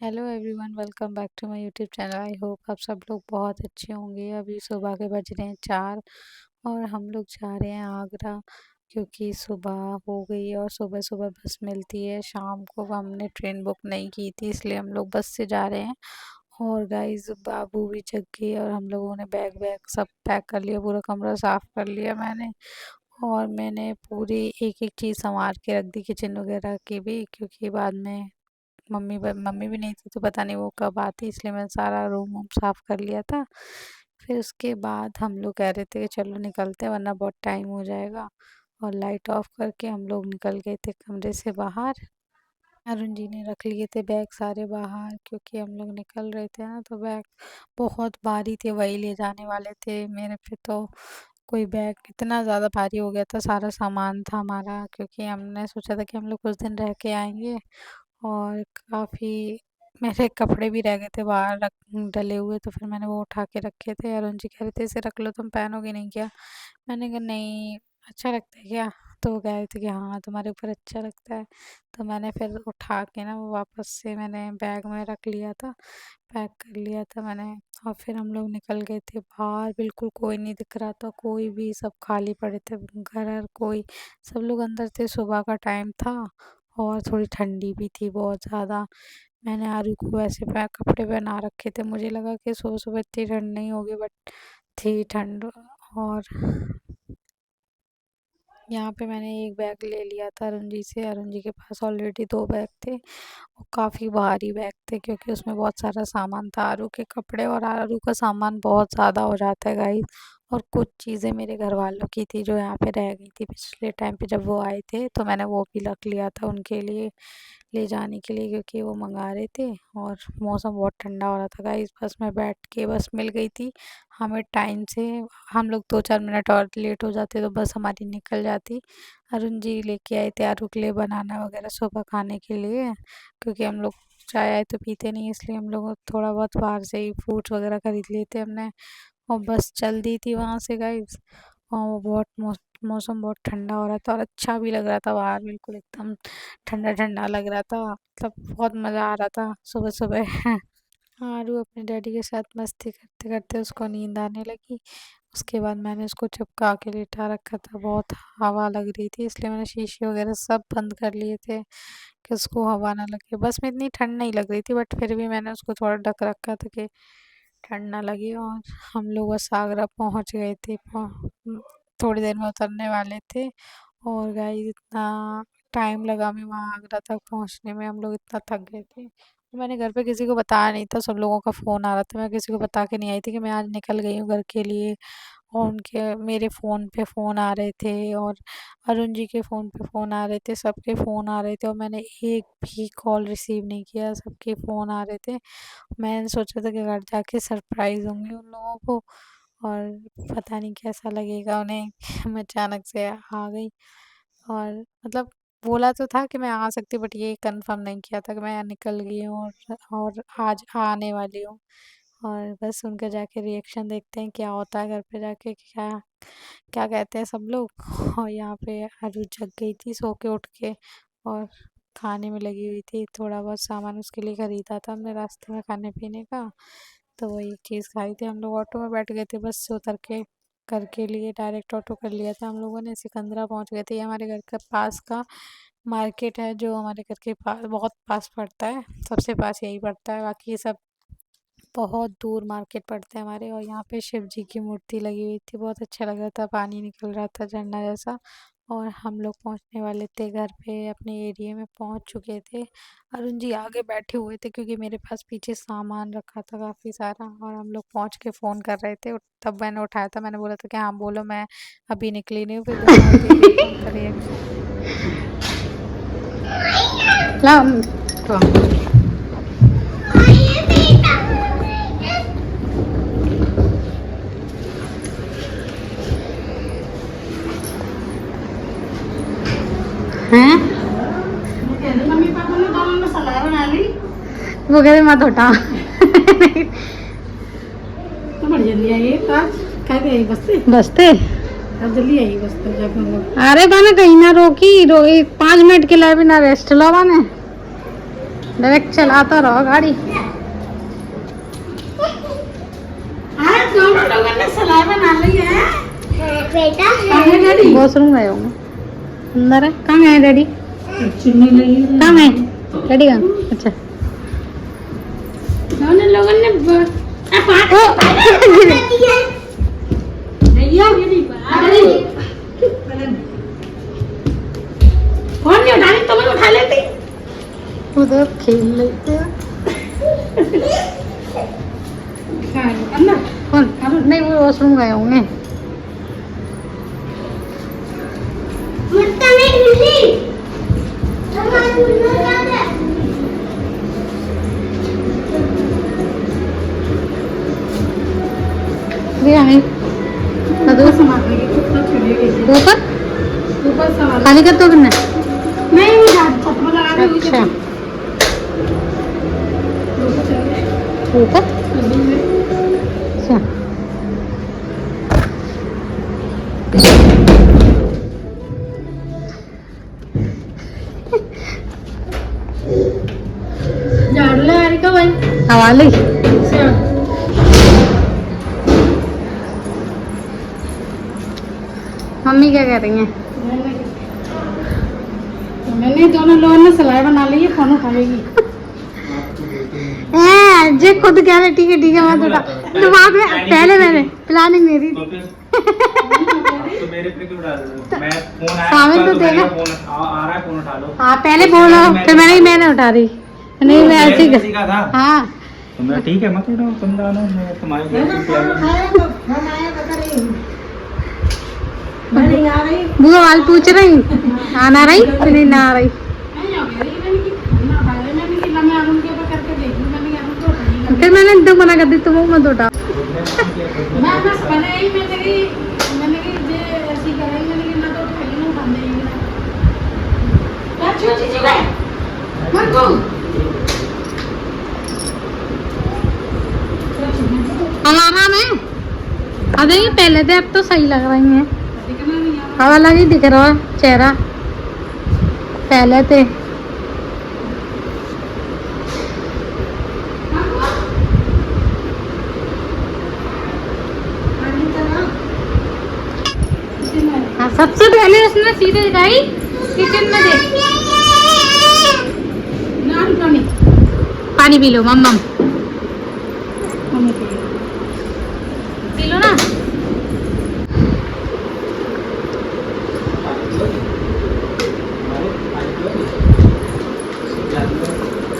Hello everyone, welcome back to my YouTube channel. I hope आप सब लोग बहुत अच्छे होंगे। अभी सुबह के बज रहे हैं 4 और हम लोग जा रहे हैं आगरा, क्योंकि सुबह हो गई है और सुबह सुबह बस मिलती है शाम को। हमने ट्रेन बुक नहीं की थी, इसलिए हम लोग बस से जा रहे हैं। और गाइस, बाबू भी जग गए और हम लोगों ने बैग वैग सब पैक कर लिया, पूरा कमरा साफ़ कर लिया मैंने पूरी एक एक चीज़ संवार के रख दी, किचन वगैरह की भी, क्योंकि बाद में मम्मी भी नहीं थी तो पता नहीं वो कब आती, इसलिए मैंने सारा रूम वूम साफ़ कर लिया था। फिर उसके बाद हम लोग कह रहे थे कि चलो निकलते हैं, वरना बहुत टाइम हो जाएगा। और लाइट ऑफ करके हम लोग निकल गए थे कमरे से बाहर। अरुण जी ने रख लिए थे बैग सारे बाहर, क्योंकि हम लोग निकल रहे थे ना, तो बैग बहुत भारी थे, वही ले जाने वाले थे। मेरे पे तो कोई बैग इतना ज़्यादा भारी हो गया था, सारा सामान था हमारा, क्योंकि हमने सोचा था कि हम लोग कुछ दिन रह के आएंगे। और काफ़ी मेरे कपड़े भी रह गए थे बाहर रख डले हुए, तो फिर मैंने वो उठा के रखे थे। अरुण जी कह रहे थे इसे रख लो, तुम पहनोगे नहीं क्या? मैंने कहा नहीं, अच्छा लगता है क्या? तो वो कह रहे थे कि हाँ तुम्हारे ऊपर अच्छा लगता है। तो मैंने फिर उठा के ना वो वापस से मैंने बैग में रख लिया था, पैक कर लिया था मैंने। और फिर हम लोग निकल गए थे बाहर, बिल्कुल कोई नहीं दिख रहा था, कोई भी, सब खाली पड़े थे घर हर कोई, सब लोग अंदर थे। सुबह का टाइम था और थोड़ी ठंडी भी थी बहुत ज़्यादा। मैंने आरू को वैसे कपड़े पहना रखे थे, मुझे लगा कि सुबह सुबह इतनी ठंड नहीं होगी, बट थी ठंड। और यहाँ पे मैंने एक बैग ले लिया था अरुण जी से। अरुण जी के पास ऑलरेडी दो बैग थे, वो काफ़ी भारी बैग थे, क्योंकि उसमें बहुत सारा सामान था। आरू के कपड़े और आरू का सामान बहुत ज़्यादा हो जाता है गाइस। और कुछ चीज़ें मेरे घर वालों की थी जो यहाँ पे रह गई थी पिछले टाइम पे जब वो आए थे, तो मैंने वो भी रख लिया था उनके लिए ले जाने के लिए, क्योंकि वो मंगा रहे थे। और मौसम बहुत ठंडा हो रहा था गाइस, बस में बैठ के बस मिल गई थी हमें टाइम से। हम लोग 2-4 मिनट और लेट हो जाते तो बस हमारी निकल जाती। अरुण जी लेके आए थे आरू के लिए बनाना वगैरह सुबह खाने के लिए, क्योंकि हम लोग चाय आए तो पीते नहीं, इसलिए हम लोग थोड़ा बहुत बाहर से ही फ्रूट्स वगैरह खरीद लिए थे हमने। और बस चल दी थी वहाँ से गाइस। और वो बहुत मौसम बहुत ठंडा हो रहा था और अच्छा भी लग रहा था बाहर, बिल्कुल एकदम ठंडा ठंडा लग रहा था, मतलब बहुत मज़ा आ रहा था सुबह सुबह। आरू अपने डैडी के साथ मस्ती करते करते उसको नींद आने लगी। उसके बाद मैंने उसको चिपका के लिटा रखा था, बहुत हवा लग रही थी, इसलिए मैंने शीशे वगैरह सब बंद कर लिए थे कि उसको हवा ना लगे। बस में इतनी ठंड नहीं लग रही थी, बट फिर भी मैंने उसको थोड़ा ढक रखा था कि ठंड ना लगे। और हम लोग बस आगरा पहुंच गए थे, थोड़ी देर में उतरने वाले थे। और गाइस इतना टाइम लगा हमें वहाँ आगरा तक पहुँचने में, हम लोग इतना थक गए थे। मैंने घर पे किसी को बताया नहीं था, सब लोगों का फ़ोन आ रहा था, मैं किसी को बता के नहीं आई थी कि मैं आज निकल गई हूँ घर के लिए। और उनके मेरे फ़ोन पे फ़ोन आ रहे थे, और अरुण जी के फ़ोन पे फ़ोन आ रहे थे, सबके फ़ोन आ रहे थे, और मैंने एक भी कॉल रिसीव नहीं किया, सबके फ़ोन आ रहे थे। मैंने सोचा था कि घर जाके सरप्राइज़ दूंगी उन लोगों को, और पता नहीं कैसा लगेगा उन्हें कि मैं अचानक से आ गई। और मतलब बोला तो था कि मैं आ सकती, बट ये कंफर्म नहीं किया था कि मैं निकल गई हूँ और आज आने वाली हूँ। और बस उनका जाके रिएक्शन देखते हैं क्या होता है घर पे जाके, क्या क्या कहते हैं सब लोग। और यहाँ पे आरू जग गई थी सो के उठ के, और खाने में लगी हुई थी। थोड़ा बहुत सामान उसके लिए ख़रीदा था हमने रास्ते में खाने पीने का, तो वही चीज़ खाई थी। हम लोग ऑटो में बैठ गए थे बस से उतर के, घर के लिए डायरेक्ट ऑटो कर लिया था हम लोगों ने। सिकंदरा पहुंच गए थे, ये हमारे घर के पास का मार्केट है, जो हमारे घर के पास बहुत पास पड़ता है, सबसे पास यही पड़ता है, बाकी ये सब बहुत दूर मार्केट पड़ते हैं हमारे। और यहाँ पे शिव जी की मूर्ति लगी हुई थी, बहुत अच्छा लग रहा था, पानी निकल रहा था झरना जैसा। और हम लोग पहुँचने वाले थे घर पे, अपने एरिया में पहुँच चुके थे। अरुण जी आगे बैठे हुए थे, क्योंकि मेरे पास पीछे सामान रखा था काफ़ी सारा, और हम लोग पहुँच के फ़ोन कर रहे थे। तब मैंने उठाया था, मैंने बोला था कि हाँ बोलो, मैं अभी निकली नहीं हूँ, फिर दोनों दे रहे थे उनका रिएक्शन। Lam. हैं? मम्मी पापा ने दोनों ने सलाह बना ली। वो कह रहे मत उठा। तो बड़ी जल्दी आई है तो आज क्या गई बस्ती, बसते अब जल्दी आई बस्ती जाके हम लोग। अरे बाने कहीं ना रोकी 5 मिनट के लिए भी ना रेस्ट लो बाने। डायरेक्ट चलाता रहो गाड़ी। हाँ दोनों लोगों ने सलाह बना ली है बेटा है डैडी वॉशरूम गए होंगे, अंदर है। कहाँ गए डैडी? चुन्नी लगी कहाँ गए डैडी? कहाँ? अच्छा दोनों लोगों ने फोन नहीं उठा रही, तुम उठा लेती। उधर खेल लेते हैं। कौन? नहीं वो वॉशरूम गए होंगे। ये है ऊपर खाली कर दो किन्ने। नहीं वो चप्पल लगा रही हूँ। अच्छा ऊपर अच्छा झाड़ ले यार का भाई हवा ली। मम्मी क्या कह रही हैं? मैंने दोनों लोगों ने सलाह बना ली है, फोन उठाएगी। जे खुद कह रहे ठीक है मैं थोड़ा दिमाग में पहले मैंने प्लानिंग मेरी तो मेरे पे क्यों डाल रहे हो? मैं फोन आया सामने तो देगा। फोन आ रहा है, फोन उठा लो। हाँ पहले बोलो फिर मैंने उठा रही नहीं मैं ऐसे ही सीखा था। हाँ तो मैं ठीक है मत उठाओ, तुम डालो, मैं तुम्हारे बुआ वाल पूछ रही आना रही कि नहीं ना आ रही। फिर मैंने एकदम मना कर दी तुम मत उठा। हमारा में अरे पहले तो अब तो सही लग रही है, हवा लगी दिख रहा है चेहरा पहले थे। हाँ सबसे पहले उसने सीधे गई किचन में दे पानी पी लो मम्मा पी लो ना।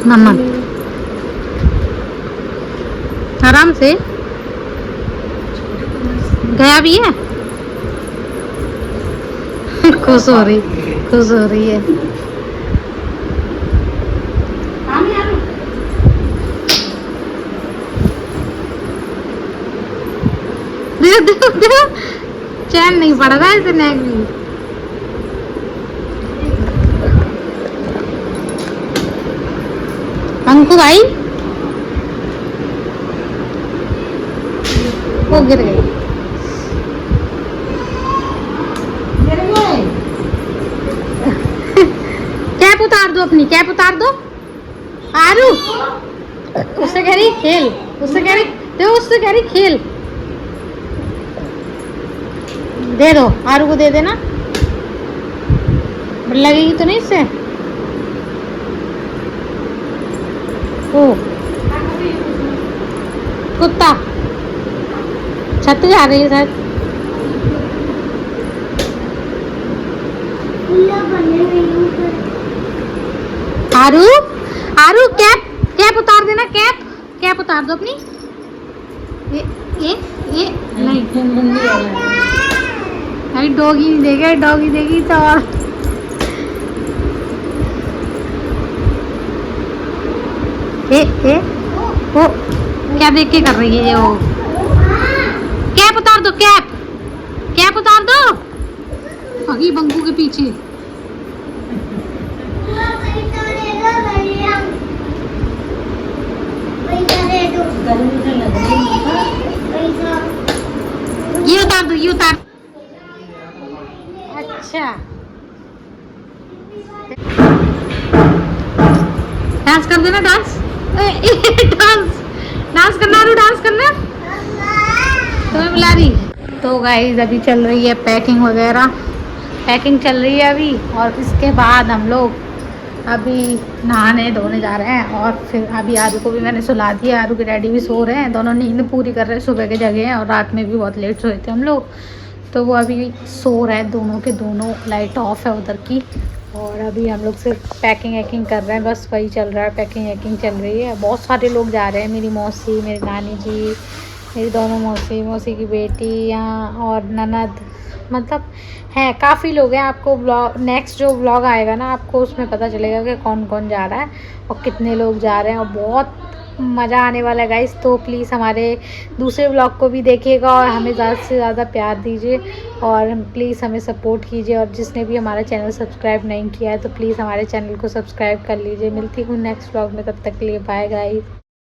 मम्मा आराम से गया भी है। खुश हो रही है। देखो चैन नहीं पड़ रहा है इसे नेक भी। अंकु भाई वो गिर गई। कैप उतार दो अपनी, कैप उतार दो आरू। उससे कह रही खेल, उससे कह रही देखो, उससे कह रही खेल। दे दो आरू को, दे देना लगेगी तो नहीं इससे। ओ कुत्ता छत जा रही है शायद। आरू आरू कैप उतार देना, कैप उतार दो अपनी। ये नहीं अरे डॉगी देगी तो और ओ क्या देख के कर रही है ये? वो कैप उतार दो, कैप उतार दो। अभी बंकू के पीछे ये उतार दो, ये उतार। अच्छा डांस कर देना, डांस डांस डांस करना आरू, डांस करना। तुम्हें बुला रही। तो गाइस अभी चल रही है पैकिंग वगैरह, पैकिंग चल रही है अभी। और इसके बाद हम लोग अभी नहाने धोने जा रहे हैं। और फिर अभी आरू को भी मैंने सुला दिया, आरू के डैडी भी सो रहे हैं, दोनों नींद पूरी कर रहे हैं, सुबह के जगह हैं और रात में भी बहुत लेट सोए थे हम लोग। तो वो अभी सो रहे हैं दोनों के दोनों, लाइट ऑफ है उधर की। और अभी हम लोग सिर्फ पैकिंग वैकिंग कर रहे हैं, बस वही चल रहा है, पैकिंग वैकिंग चल रही है। बहुत सारे लोग जा रहे हैं, मेरी मौसी, मेरी नानी जी, मेरी दोनों मौसी, मौसी की बेटी यहाँ और ननद, मतलब हैं काफ़ी लोग हैं। आपको ब्लॉग नेक्स्ट जो ब्लॉग आएगा ना, आपको उसमें पता चलेगा कि कौन कौन जा रहा है और कितने लोग जा रहे हैं। और बहुत मज़ा आने वाला है गाइस। तो प्लीज़ हमारे दूसरे ब्लॉग को भी देखिएगा और हमें ज़्यादा से ज़्यादा प्यार दीजिए और प्लीज़ हमें सपोर्ट कीजिए। और जिसने भी हमारा चैनल सब्सक्राइब नहीं किया है तो प्लीज़ हमारे चैनल को सब्सक्राइब कर लीजिए। मिलती हूँ नेक्स्ट ब्लॉग में, तब तक के लिए बाय गाइस।